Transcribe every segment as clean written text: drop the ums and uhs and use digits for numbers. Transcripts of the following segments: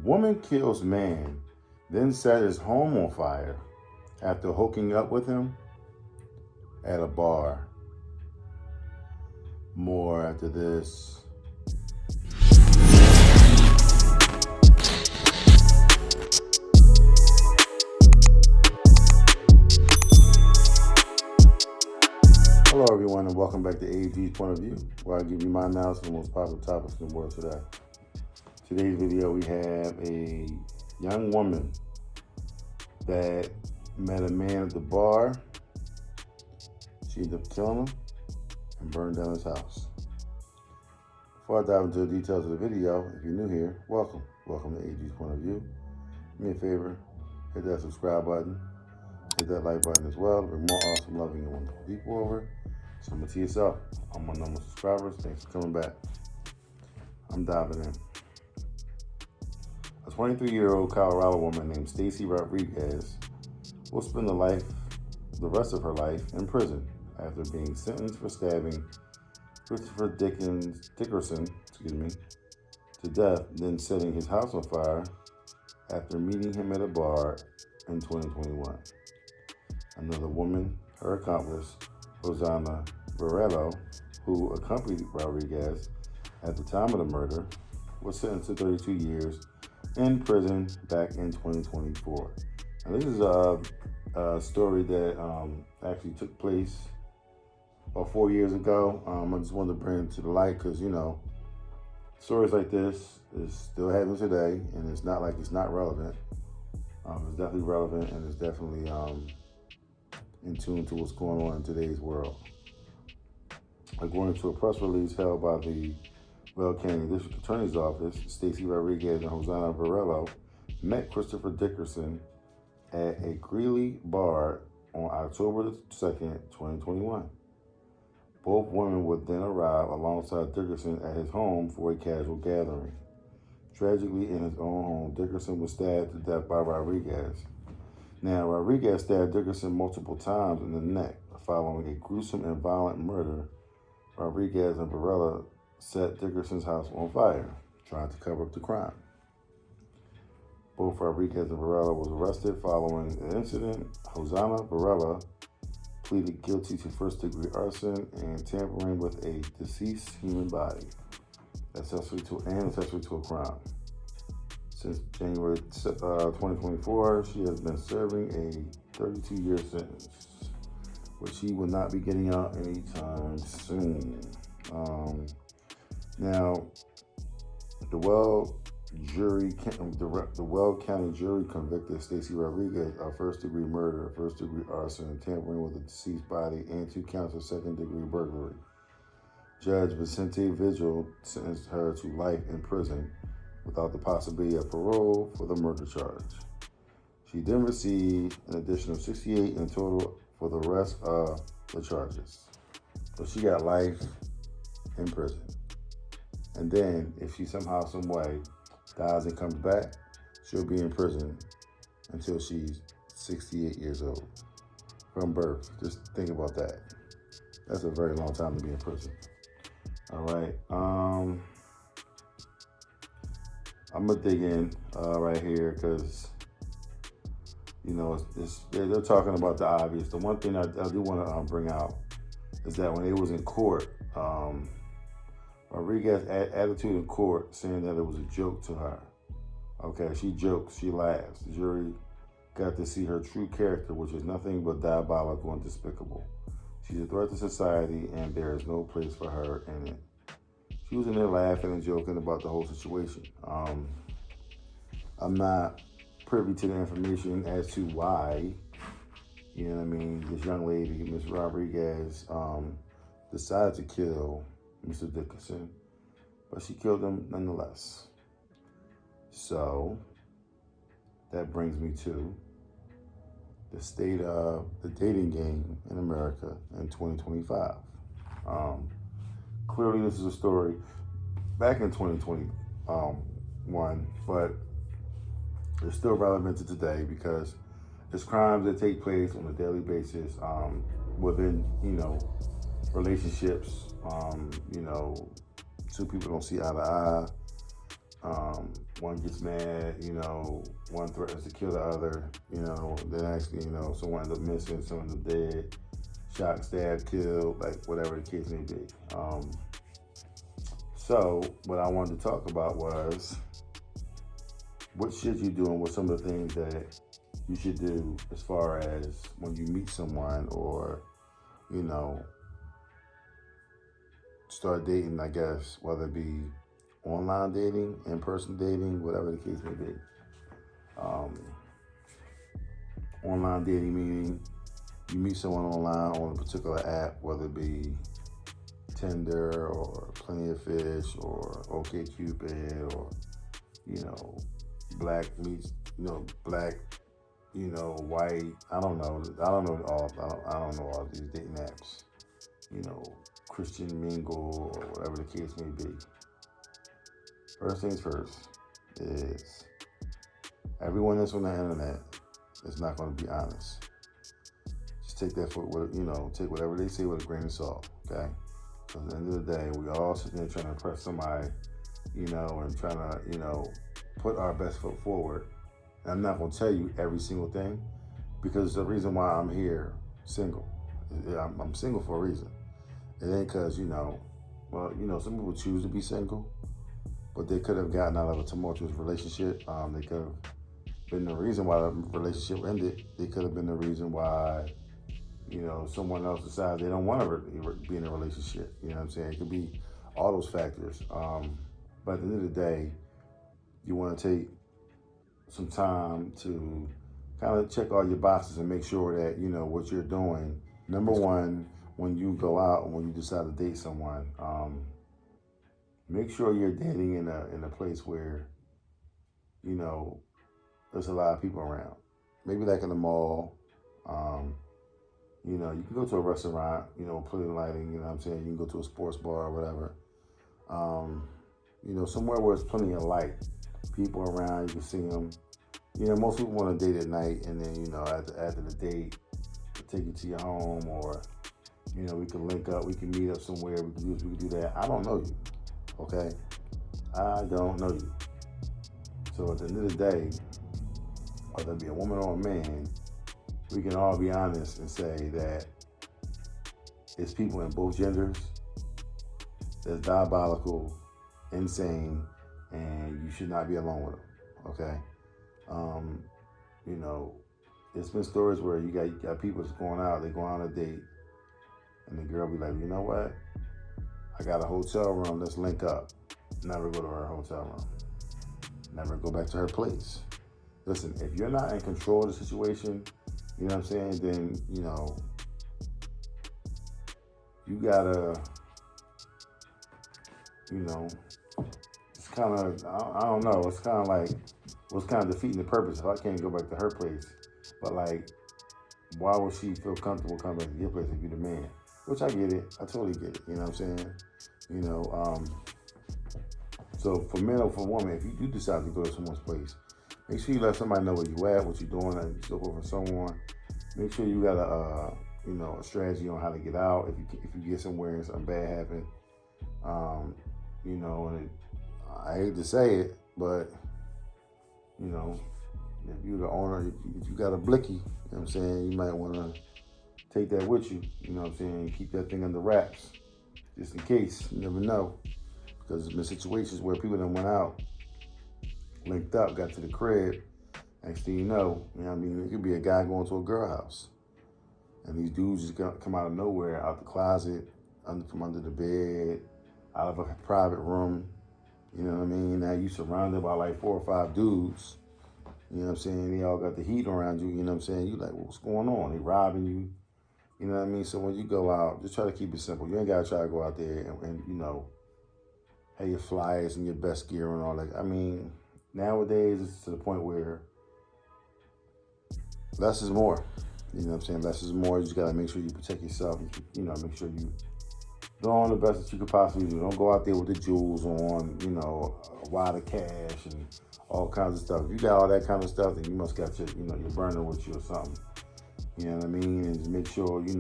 Woman kills man, then set his home on fire after hooking up with him at a bar. More after this. Hello everyone and welcome back to AG's Point of View, where I give you my analysis of the most popular topics in the world today. Today's video we have a young woman that met a man at the bar. She ended up killing him and burned down his house. Before I dive into the details of the video, if you're new here, welcome. Welcome to AG's Point of View. Do me a favor, hit that subscribe button, hit that like button as well to bring more awesome, loving, and wonderful people over. Send it to yourself. I'm one of my subscribers. Thanks for coming back. I'm diving in. A 23-year-old Colorado woman named Stacy Rodriguez will spend the rest of her life in prison after being sentenced for stabbing Christopher Dickerson to death, then setting his house on fire after meeting him at a bar in 2021. Another woman, her accomplice, Hosanna Varela, who accompanied Rodriguez at the time of the murder, was sentenced to 32 years in prison back in 2024. And this is a story that actually took place about 4 years ago. I just wanted to bring it to the light because, stories like this is still happening today, and it's not like it's not relevant. It's definitely relevant, and it's definitely in tune to what's going on in today's world. According to a press release held by the Weld County District Attorney's Office, Stacy Rodriguez and Hosanna Varela met Christopher Dickerson at a Greeley bar on October 2nd, 2021. Both women would then arrive alongside Dickerson at his home for a casual gathering. Tragically, in his own home, Dickerson was stabbed to death by Rodriguez. Now, Rodriguez stabbed Dickerson multiple times in the neck. Following a gruesome and violent murder, Rodriguez and Varela set Dickerson's house on fire, trying to cover up the crime. Both Rodriguez and Varela was arrested following the incident. Hosanna Varela pleaded guilty to first-degree arson and tampering with a deceased human body, accessory to a crime. Since January 2024, she has been serving a 32-year sentence, which she will not be getting out anytime soon. Now, the Weld County jury convicted Stacy Rodriguez of first-degree murder, first-degree arson, and tampering with a deceased body, and 2 counts of second-degree burglary. Judge Vicente Vigil sentenced her to life in prison without the possibility of parole for the murder charge. She then received an additional 68 in total for the rest of the charges. So she got life in prison. And then if she somehow, some way dies and comes back, she'll be in prison until she's 68 years old from birth. Just think about that. That's a very long time to be in prison. All right. I'm gonna dig in right here because they're talking about the obvious. The one thing I do want to bring out is that when it was in court, Rodriguez's attitude in court saying that it was a joke to her. Okay, she jokes, she laughs. The jury got to see her true character, which is nothing but diabolical and despicable. She's a threat to society, and there is no place for her in it. She was in there laughing and joking about the whole situation. I'm not privy to the information as to why, this young lady, Miss Rodriguez, decided to kill Mr. Dickerson, but she killed him nonetheless. So that brings me to the state of the dating game in America in 2025. Clearly, this is a story back in 2021, but it's still relevant to today because it's crimes that take place on a daily basis within, relationships. Two people don't see eye to eye. one gets mad, one threatens to kill the other, then actually, someone ends up missing, someone ends up dead, shot, stabbed, killed, like whatever the case may be. So what I wanted to talk about was what should you do and what some of the things that you should do as far as when you meet someone or, start dating, I guess, whether it be online dating, in-person dating, whatever the case may be. Online dating meaning you meet someone online on a particular app, whether it be Tinder or Plenty of Fish or OkCupid or, black meets, black, white. I don't know all these dating apps. Christian Mingle or whatever the case may be. First things first is everyone that's on the internet is not going to be honest. Just take that take whatever they say with a grain of salt, okay? So at the end of the day, we all sitting there trying to impress somebody, and trying to, put our best foot forward. And I'm not going to tell you every single thing because the reason why I'm here single. I'm single for a reason. It ain't because, some people choose to be single, but they could have gotten out of a tumultuous relationship. They could have been the reason why the relationship ended. They could have been the reason why, someone else decides they don't want to be in a relationship. You know what I'm saying? It could be all those factors. But at the end of the day, you want to take some time to kind of check all your boxes and make sure that, what you're doing. Number one, when you go out and when you decide to date someone, make sure you're dating in a place where, there's a lot of people around. Maybe like in the mall. You can go to a restaurant, put in lighting, you know what I'm saying? You can go to a sports bar or whatever. Somewhere where there's plenty of light. People around, you can see them. Most people want to date at night, and then, after the date, take you to your home, or, we can link up, we can meet up somewhere, we can do that. I don't know you, okay? I don't know you. So at the end of the day, whether it be a woman or a man, we can all be honest and say that it's people in both genders that's diabolical, insane, and you should not be alone with them, okay? There's been stories where you got people that's going out, they go on a date, and the girl be like, you know what? I got a hotel room, let's link up. Never go to her hotel room. Never go back to her place. Listen, if you're not in control of the situation, you know what I'm saying, then, you gotta, it's kind of, I don't know, it's kind of like, what's kind of defeating the purpose if I can't go back to her place. But like, why would she feel comfortable coming back to your place if you're the man? Which I get it, I totally get it, you know what I'm saying? So for men or for women, if you do decide to go to someone's place, make sure you let somebody know where you at, what you're doing, and so forth and so on. Make sure you got a strategy on how to get out if you get somewhere and something bad happen. And I hate to say it, but if you're the owner, if you got a blicky, you know what I'm saying, you might want to take that with you. You know what I'm saying, keep that thing under wraps, just in case. You never know, because there's been situations where people that went out, linked up, got to the crib. Next thing you know what I mean? It could be a guy going to a girl house. And these dudes just come out of nowhere, out the closet, from under the bed, out of a private room. You know what I mean? Now you surrounded by like 4 or 5 dudes. You know what I'm saying? They all got the heat around you. You know what I'm saying? You like, what's going on? They robbing you. You know what I mean? So when you go out, just try to keep it simple. You ain't got to try to go out there and have your flyers and your best gear and all that. I mean, nowadays it's to the point where less is more. You know what I'm saying? Less is more. You just got to make sure you protect yourself. Make sure you doing the best that you could possibly do. Don't go out there with the jewels on, a wad of cash and all kinds of stuff. If you got all that kind of stuff, then you must got your, your burner with you or something. You know what I mean? And just make sure, you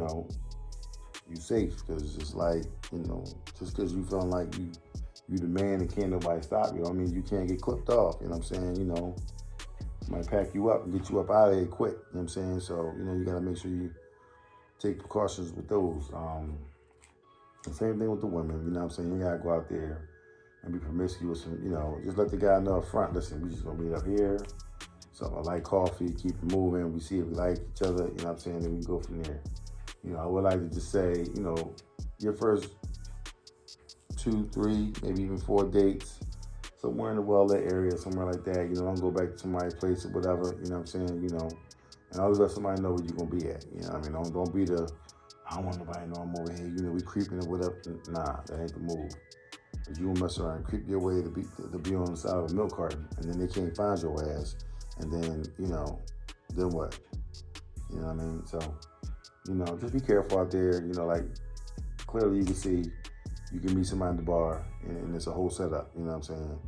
safe. Because it's like, just because you feeling like you you the man and can't nobody stop you. I mean, you can't get clipped off, you know what I'm saying? Might pack you up and get you up out of here quick, you know what I'm saying? So, you gotta make sure you take precautions with those. The same thing with the women, you know what I'm saying? You gotta go out there and be promiscuous and, just let the guy know up front, listen, we just gonna meet up here. So I like coffee, keep it moving, we see if we like each other, you know what I'm saying? Then we can go from there. I would like to just say, your first 2, 3, maybe even 4 dates, somewhere in the well-lit area, somewhere like that. Don't go back to somebody's place or whatever, you know what I'm saying? And always let somebody know where you're going to be at. You know what I mean? Don't be the, I don't want nobody to know I'm over here, we creeping or whatever. Nah, that ain't the move. Because you will mess around and creep your way to be on the side of a milk carton, and then they can't find your ass. And then, then what? You know what I mean? So, just be careful out there. Clearly you can see, you can meet somebody in the bar, and it's a whole setup, you know what I'm saying?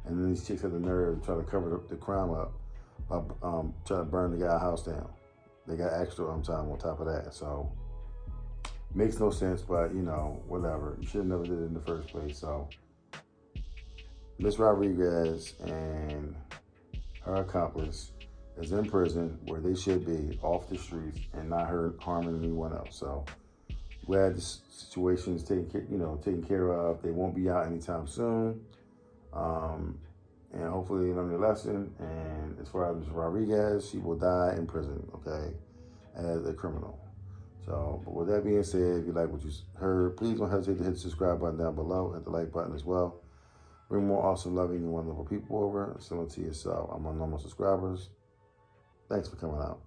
And then these chicks have the nerve to try to cover the crime up by trying to burn the guy's house down. They got extra time on top of that. So, makes no sense, but, whatever. You should have never did it in the first place. So, Miss Rodriguez and her accomplice is in prison where they should be, off the streets, and not harming anyone else. So, glad this situation is taken care of. They won't be out anytime soon. And hopefully they learn their lesson. And as far as Ms. Rodriguez, she will die in prison, okay, as a criminal. So, but with that being said, if you like what you heard, please don't hesitate to hit the subscribe button down below, hit the like button as well. Bring more awesome, loving, and wonderful people over, similar to yourself. I'm on normal subscribers. Thanks for coming out.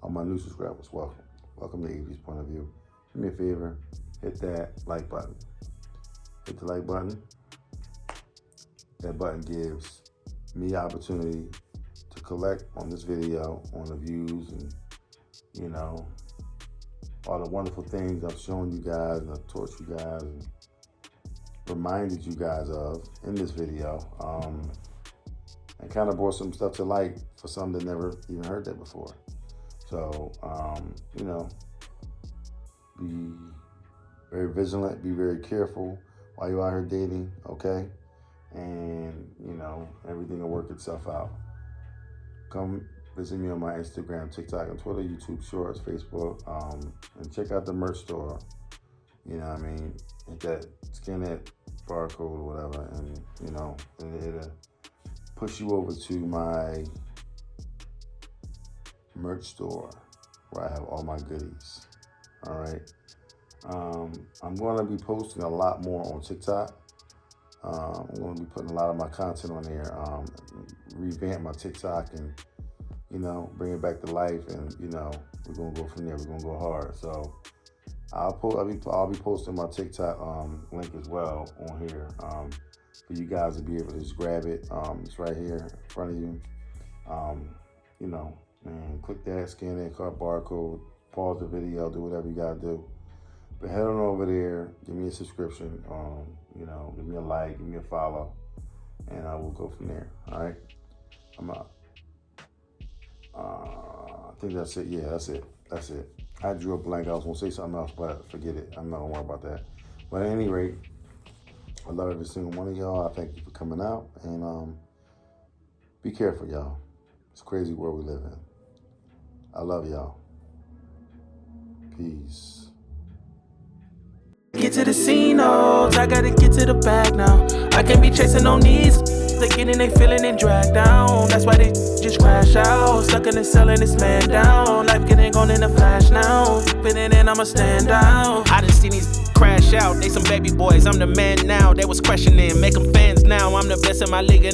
All my new subscribers, welcome. Welcome to AV's Point of View. Do me a favor, hit that like button. Hit the like button. That button gives me the opportunity to collect on this video, on the views, and, all the wonderful things I've shown you guys and I've taught you guys and reminded you guys of in this video. And kind of brought some stuff to light for some that never even heard that before. So, be very vigilant, be very careful while you're out here dating, okay? And, everything will work itself out. Come visit me on my Instagram, TikTok, and Twitter, YouTube Shorts, Facebook, and check out the merch store. You know what I mean? Scan that barcode or whatever, and, and it'll push you over to my merch store where I have all my goodies. All right. I'm going to be posting a lot more on TikTok. I'm going to be putting a lot of my content on there, revamp my TikTok and, bring it back to life. And, we're going to go from there. We're going to go hard. So I'll be posting my TikTok link as well on here for you guys to be able to just grab it. It's right here in front of you. And click that, scan that barcode, pause the video, do whatever you got to do. But head on over there, give me a subscription, give me a like, give me a follow, and I will go from there. All right, I'm out. I think that's it. Yeah, that's it. I drew a blank. I was gonna say something else, but forget it. I'm not gonna worry about that. But at any rate, I love every single one of y'all. I thank you for coming out, and be careful, y'all. It's a crazy world we live in. I love y'all. Peace. Get to the scene, oh, I gotta get to the bag now. I can't be chasing on these. They getting, they feeling and dragged down. That's why they just crash out. Stuck in the cell and it's man down. Life getting gone in a flash now. Fitting in, I'ma stand out. I done seen these crash out. They some baby boys, I'm the man now. They was questioning, make them fans now. I'm the best in my league and